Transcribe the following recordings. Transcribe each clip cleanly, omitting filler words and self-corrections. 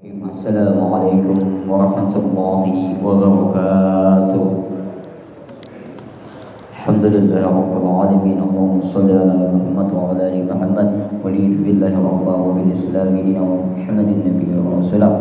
Assalamualaikum warahmatullahi wabarakatuh. Alhamdulillah rabbil alamin. Allahumma shalli ala Muhammad wa ala ali Muhammad. Raditu billahi rabba wa bil islam dina wa Muhammadin nabiyyan wa rasulah.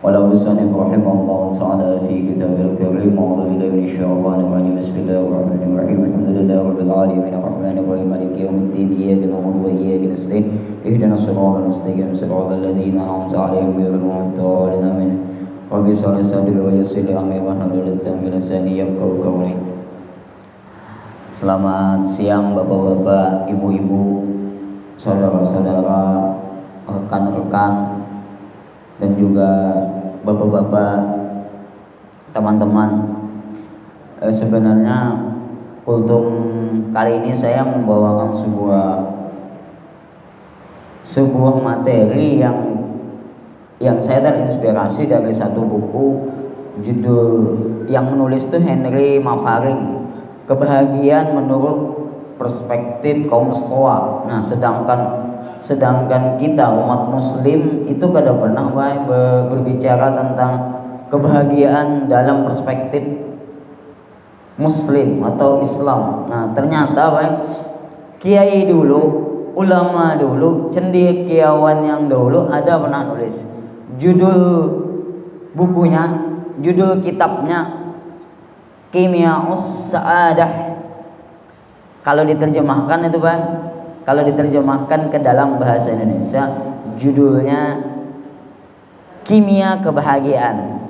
Walau sanad rahimahullah ta'ala fi kitabil karim wa a'udzu billahi minasyaitonir rajim. Bismillahirrahmanirrahim. Alhamdulillahi rabbil alamin arrahmanir rahim maliki yaumiddin iyyaka na'budu wa iyyaka nasta'in ihdinas siratal mustaqim siratal ladzina an'amta 'alaihim ghairil maghdubi 'alaihim amin. Rabbi shrah li sadri wa yassir li amri wahlul 'uqdatam min lisani yafqahu qawli. Selamat siang bapak-bapak, ibu-ibu, saudara-saudara, rekan-rekan, dan juga bapak-bapak, teman-teman. Sebenarnya kultum kali ini saya membawakan sebuah materi yang saya terinspirasi dari satu buku judul yang menulis itu Henry Mafaring, Kebahagiaan Menurut Perspektif Kaum Stoa. Nah, sedangkan kita umat muslim itu kada pernah berbicara tentang kebahagiaan dalam perspektif muslim atau Islam. Nah, ternyata kiai dulu, ulama dulu, cendekiawan yang dulu ada pernah nulis judul bukunya, judul kitabnya Qimia'us Sa'adah. Kalau diterjemahkan itu kalau diterjemahkan ke dalam bahasa Indonesia judulnya Kimia Kebahagiaan.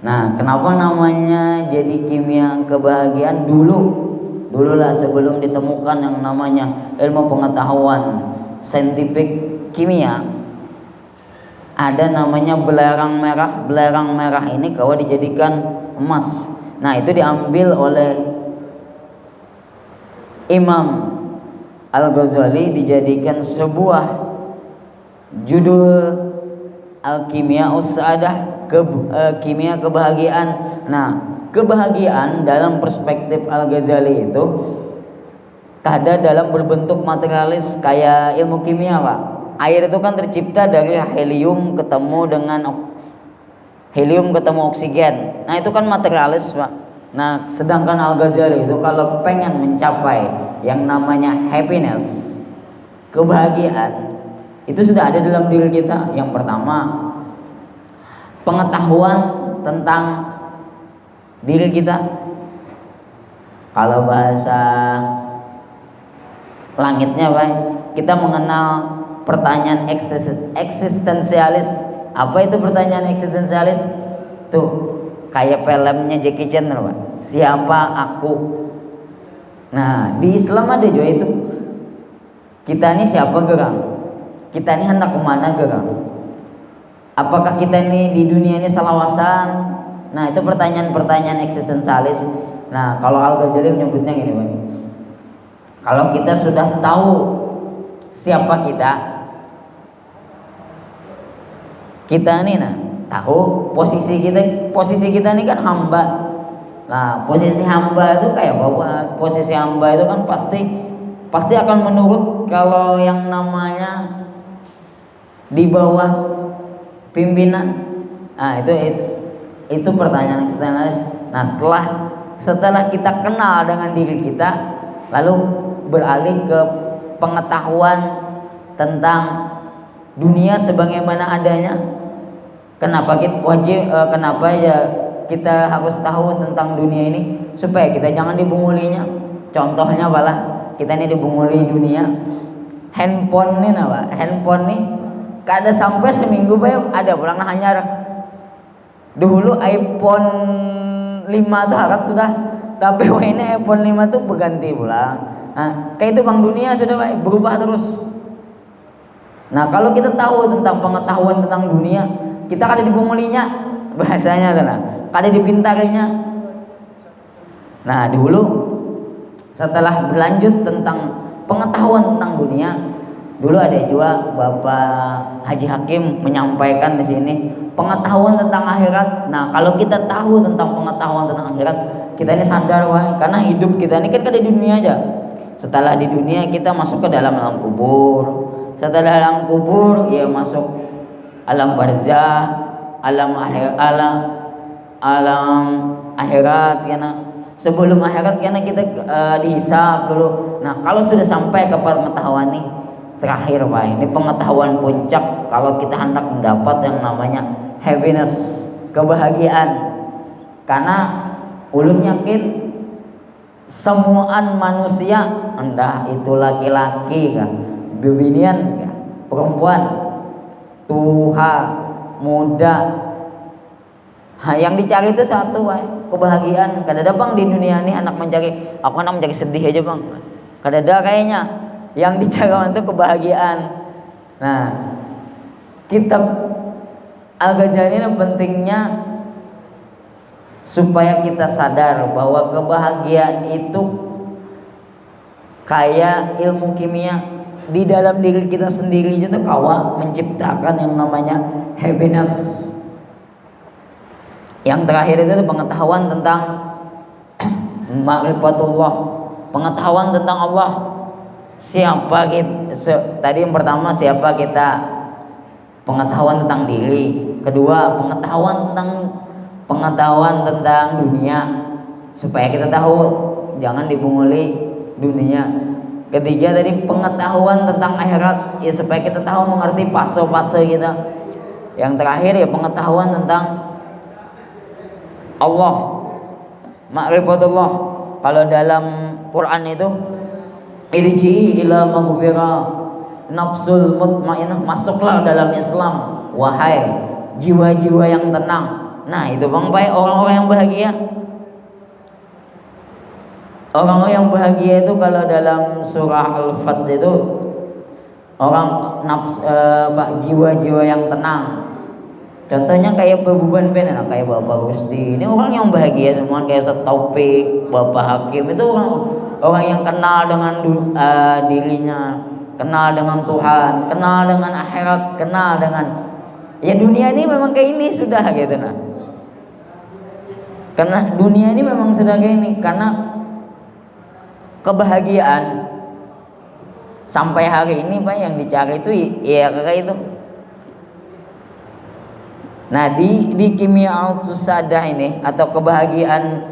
Nah, kenapa namanya jadi Kimia Kebahagiaan? Dulu lah sebelum ditemukan yang namanya ilmu pengetahuan saintifik kimia, ada namanya belerang merah. Belerang merah ini kalau dijadikan emas. Nah, itu diambil oleh Imam Al-Ghazali, dijadikan sebuah judul Al-Qimia'us Sa'adah, kimia kebahagiaan. Nah, kebahagiaan dalam perspektif Al-Ghazali itu ada dalam berbentuk materialis kayak ilmu kimia, Pak. Air itu kan tercipta dari helium ketemu oksigen. Nah, itu kan materialis, Pak. Nah, sedangkan Al-Ghazali itu kalau pengen mencapai yang namanya happiness, kebahagiaan, itu sudah ada dalam diri kita. Yang pertama, pengetahuan tentang diri kita. Kalau bahasa langitnya, kita mengenal pertanyaan eksistensialis. Apa itu pertanyaan eksistensialis? Tuh, kayak filmnya Jackie Chan, Pak. Siapa aku? Nah, di Islam ada juga itu. Kita ini siapa gerang? Kita ini hendak kemana gerang? Apakah kita ini di dunia ini salawasan? Nah, itu pertanyaan-pertanyaan eksistensialis. Nah, kalau Al-Ghazali menyebutnya gini, Pak. Kalau kita sudah tahu siapa kita ini tahu posisi kita ini kan hamba. Nah, posisi hamba itu kayak bahwa posisi hamba itu kan pasti akan menurut kalau yang namanya di bawah pimpinan. Nah, itu pertanyaan eksistensialis. Nah, setelah kita kenal dengan diri kita, lalu beralih ke pengetahuan tentang dunia sebagaimana adanya. Kenapa kita harus tahu tentang dunia ini? Supaya kita jangan dibungulinya. Contohnya kita ini dibunguli dunia. Handphone nih, handphone nih kada sampai seminggu ada pulang hanya dulu iPhone 5 tuh harap sudah, tapi ini iPhone 5 tuh berganti pulang. Nah, kayak itu dunia sudah berubah terus. Nah, kalau kita tahu tentang pengetahuan tentang dunia, kita kada dibungulinya, bahasanya kada dipintarinya. Nah, dulu setelah berlanjut tentang pengetahuan tentang dunia, dulu ada juga Bapak Haji Hakim menyampaikan di sini pengetahuan tentang akhirat. Nah, kalau kita tahu tentang pengetahuan tentang akhirat, kita ini sadar karena hidup kita ini kan kada di dunia aja. Setelah di dunia kita masuk ke dalam kubur. Setelah dalam kubur ya masuk alam barzah, alam akhirat karena sebelum akhirat karena kita dihisab dulu. Nah, kalau sudah sampai ke pengetahuan nih terakhir Pak, ini pengetahuan puncak kalau kita hendak mendapat yang namanya happiness, kebahagiaan. Karena ulun yakin semuaan manusia, entah itu laki-laki kah, bebinian kah, perempuan, tua, muda, yang dicari itu satu Pak, kebahagiaan. Kadada bang di dunia ini anak mencari, aku anak mencari sedih aja bang. Kadada kayaknya yang dicari itu kebahagiaan. Nah, kitab Al-Ghazali ini pentingnya supaya kita sadar bahwa kebahagiaan itu kayak ilmu kimia di dalam diri kita sendiri itu kawa menciptakan yang namanya happiness. Yang terakhir itu pengetahuan tentang ma'rifatullah, pengetahuan tentang Allah. Siapa kita, tadi yang pertama siapa kita, pengetahuan tentang diri. Kedua, pengetahuan tentang dunia supaya kita tahu jangan dibunguli dunia. Ketiga tadi pengetahuan tentang akhirat ya supaya kita tahu mengerti fase-fase kita. Yang terakhir ya pengetahuan tentang Allah, ma'rifatullah. Kalau dalam Quran itu irji'i ila maghfirah nafsul mutmainnah, masuklah dalam Islam wahai jiwa-jiwa yang tenang. Nah itu bang baik orang-orang yang bahagia. Orang-orang yang bahagia itu kalau dalam surah Al-Fat itu orang jiwa-jiwa yang tenang. Contohnya kayak beban pen, kayak Bapak Rusdi. Ini orang yang bahagia semua, kayak Ustaz Taufik, Bapak Hakim itu orang yang kenal dengan dirinya, kenal dengan Tuhan, kenal dengan akhirat, kenal dengan ya dunia ini memang kayak ini sudah gitu nah. Karena dunia ini memang sudah kayak ini, karena kebahagiaan sampai hari ini Pak yang dicari itu ya kayak itu. Nah di kimia al-susadah ini atau kebahagiaan,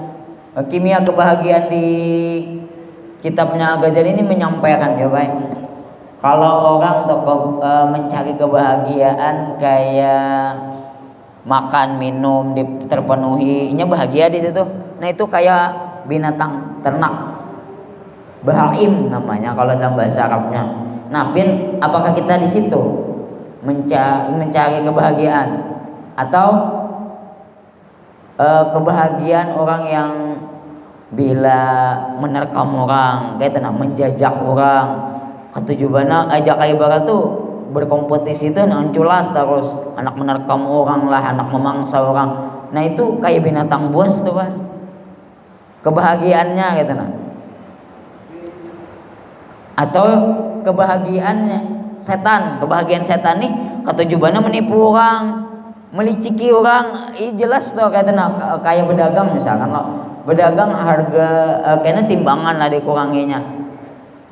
kimia kebahagiaan di kitabnya Al-Ghazali ini menyampaikan ya Pak, kalau orang mencari kebahagiaan kayak makan minum terpenuhi, ini bahagia di situ. Nah itu kayak binatang ternak, bahaim namanya kalau dalam bahasa Arabnya. Nah Pin, apakah kita di situ mencari kebahagiaan atau kebahagiaan orang yang bila menerkam orang, kayak tenang menjajak orang, ketujuannya ajak ibarat tuh berkompetisi itu culas terus, anak menerkam orang lah, anak memangsa orang. Nah itu kayak binatang buas tuh Pak, kebahagiaannya gitu nah. Atau kebahagiaannya setan, kebahagiaan setan nih ketujuannya menipu orang, meliciki orang, jelas tuh kayak pedagang misalkan lo pedagang harga kayaknya timbangan lah dikuranginya.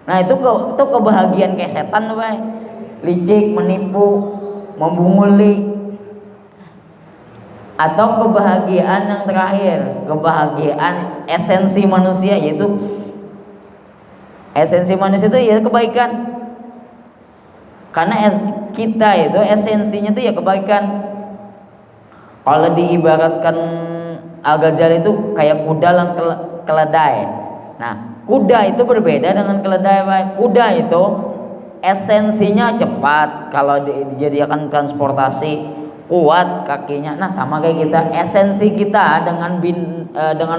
Nah itu kebahagiaan kayak setan tuh Pak, licik, menipu, membunguli. Atau kebahagiaan yang terakhir, kebahagiaan esensi manusia, yaitu esensi manusia itu ya kebaikan. Karena kita itu esensinya itu ya kebaikan. Kalau diibaratkan Al-Ghazali itu kayak kuda dan keledai. Nah, kuda itu berbeda dengan keledai. Kuda itu esensinya cepat, kalau dijadikan transportasi kuat kakinya. Nah, sama kayak kita, esensi kita dengan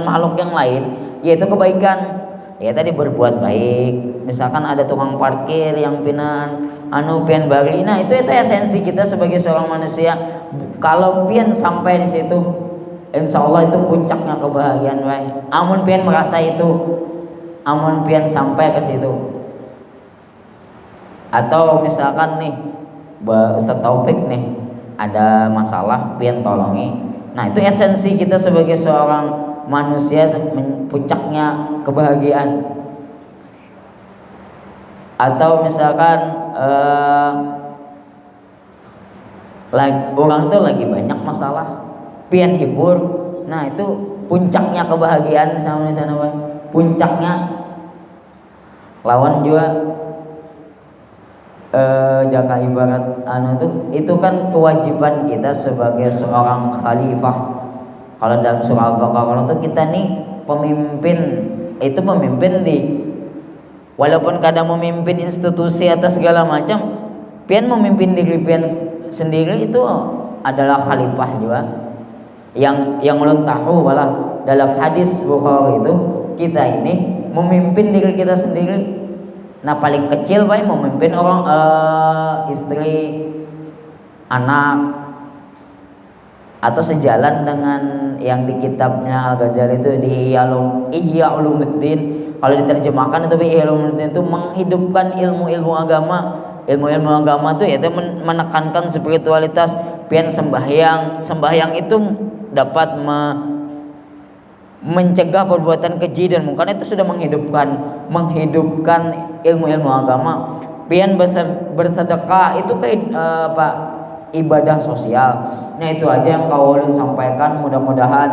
makhluk yang lain yaitu kebaikan. Ya tadi berbuat baik. Misalkan ada tukang parkir yang pian bari. Nah, itu esensi kita sebagai seorang manusia. Kalau pian sampai di situ, insya Allah itu puncaknya kebahagiaan. Amun pian merasa itu, amun pian sampai ke situ. Atau misalkan nih Ustaz Taufik nih ada masalah pian tolongi. Nah, itu esensi kita sebagai seorang manusia, puncaknya kebahagiaan. Atau misalkan Orang tuh lagi banyak masalah, pian hibur. Nah itu puncaknya kebahagiaan sama di sana, puncaknya. Lawan juga jaka ibarat itu kan kewajiban kita sebagai seorang khalifah. Kalau dalam surah Al-Baqarah itu kita nih pemimpin, itu pemimpin walaupun kadang memimpin institusi atas segala macam, pian memimpin diri pian sendiri itu adalah khalifah juga. Yang ulun tahu malah dalam hadis Bukhari itu kita ini memimpin diri kita sendiri. Nah paling kecil pak memimpin orang, istri, anak, atau sejalan dengan yang di kitabnya Al-Ghazali itu di Ihya Ulumuddin. Kalau diterjemahkan itu Ihya Ulumuddin itu menghidupkan ilmu-ilmu agama. Ilmu-ilmu agama itu yaitu menekankan spiritualitas. Pian sembahyang itu dapat mencegah perbuatan keji dan mungkar, itu sudah menghidupkan ilmu-ilmu agama. Pian bersedekah itu ibadah sosial. Nah itu aja yang kau ulun sampaikan, mudah-mudahan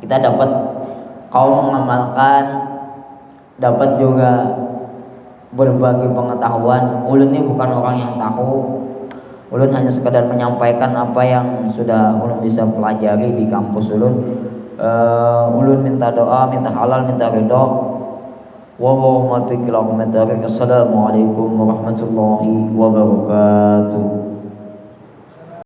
kita dapat kau mengamalkan, dapat juga berbagi pengetahuan. Ulun ini bukan orang yang tahu, ulun hanya sekadar menyampaikan apa yang sudah ulun bisa pelajari di kampus ulun. Ulun minta doa, minta halal, minta ridho. Wallahu muwaffiq ila aqwamit thoriq. Assalamualaikum warahmatullahi wabarakatuh.